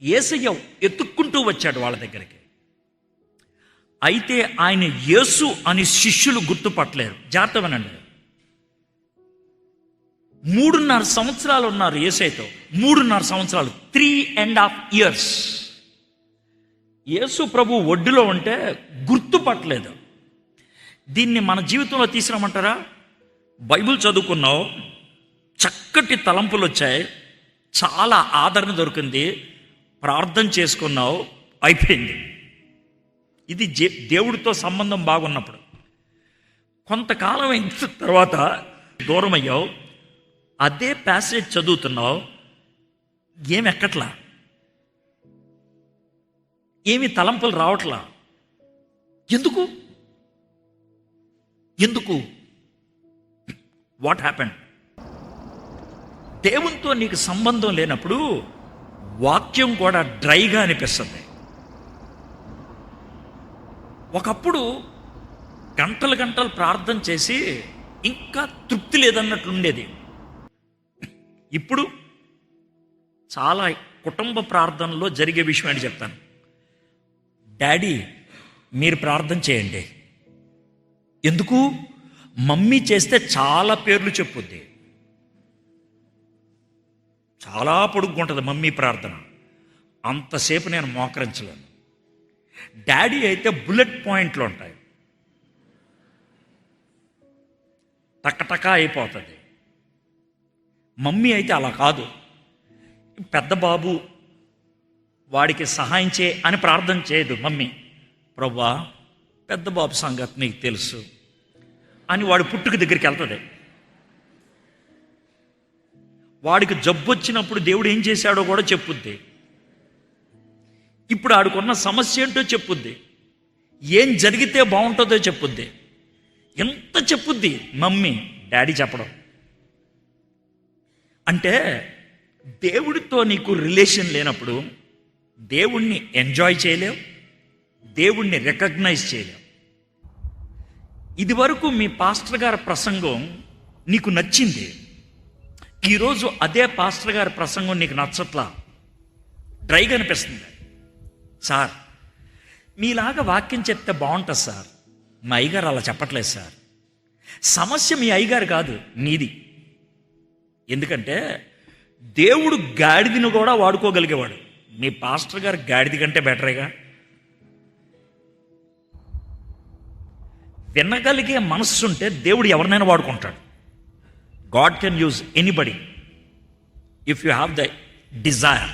యేసయ్య ఎత్తుక్కుంటూ వచ్చాడు వాళ్ళ దగ్గరికి. అయితే ఆయన యేసు అని శిష్యులు గుర్తుపట్టలేరు. జాగ్రత్తగానండి. 3.5 సంవత్సరాలు ఉన్నారు యేసయ్యతో. 3.5 సంవత్సరాలు, 3.5 years. యేసు ప్రభు ఒడ్డులో ఉంటే గుర్తుపట్టలేదు. దీన్ని మన జీవితంలో తీసుకురామంటారా? బైబిల్ చదువుకున్నావు, చక్కటి తలంపులు వచ్చాయి, చాలా ఆదరణ దొరికింది, ప్రార్థన చేసుకున్నావు, అయిపోయింది. ఇది దేవుడితో సంబంధం బాగున్నప్పుడు. కొంతకాలం అయిన తర్వాత దూరం అయ్యావు, అదే ప్యాసేజ్ చదువుతున్నావు, ఏమి ఎక్కట్లా, ఏమి తలంపులు రావట్లా. ఎందుకు? What happened? దేవునితో నీకు సంబంధం లేనప్పుడు వాక్యం కూడా డ్రైగా అనిపిస్తుంది. ఒకప్పుడు గంటలు గంటలు ప్రార్థన చేసి ఇంకా తృప్తి లేదన్నట్లు ఉండేది. ఇప్పుడు చాలా కుటుంబ ప్రార్థనలో జరిగే విషయం అని చెప్తాను. డాడీ మీరు ప్రార్థన చేయండి. ఎందుకు? మమ్మీ చేస్తే చాలా పేర్లు చెప్పుద్ది, చాలా పొడుగుంటుంది మమ్మీ ప్రార్థన, అంతసేపు నేను మోకరించలేను. డాడీ అయితే బుల్లెట్ పాయింట్లు ఉంటాయి, టక్కటకా అయిపోతుంది. మమ్మీ అయితే అలా కాదు. పెద్ద బాబు వాడికి సహాయం చేయి అని ప్రార్థన చేయదు మమ్మీ. ప్రభువా పెద్ద బాబు సంగతి నీకు తెలుసు అని వాడి పుట్టుక దగ్గరికి వెళ్తుంది. వాడికి జబ్బు వచ్చినప్పుడు దేవుడు ఏం చేశాడో కూడా చెప్పుద్ది. ఇప్పుడు ఆడుకున్న సమస్య ఏంటో చెప్పుద్ది, ఏం జరిగితే బాగుంటుందో చెప్పుద్ది. ఎంత చెప్పుద్ది మమ్మీ, డాడీ చెప్పడం. అంటే దేవుడితో నీకు రిలేషన్ లేనప్పుడు దేవుణ్ణి ఎంజాయ్ చేయలేవు, దేవుణ్ణి రికగ్నైజ్ చేయలేవు. ఇదివరకు మీ పాస్టర్ గారి ప్రసంగం నీకు నచ్చింది, ఈరోజు అదే పాస్టర్ గారి ప్రసంగం నీకు నచ్చట్లా, డ్రైగా అనిపిస్తుంది. సార్ మీలాగా వాక్యం చెప్తే బాగుంటుంది సార్, మా అయ్యగారు అలా చెప్పట్లేదు సార్. సమస్య మీ అయ్యగారు కాదు, నీది. ఎందుకంటే దేవుడు గాడిదని కూడా వాడుకోగలిగేవాడు, మీ పాస్టర్ గారు గాడిది కంటే బెటరేగా. వినగలిగే మనస్సు ఉంటే దేవుడు ఎవరినైనా వాడుకుంటాడు. God can use anybody if you have the desire.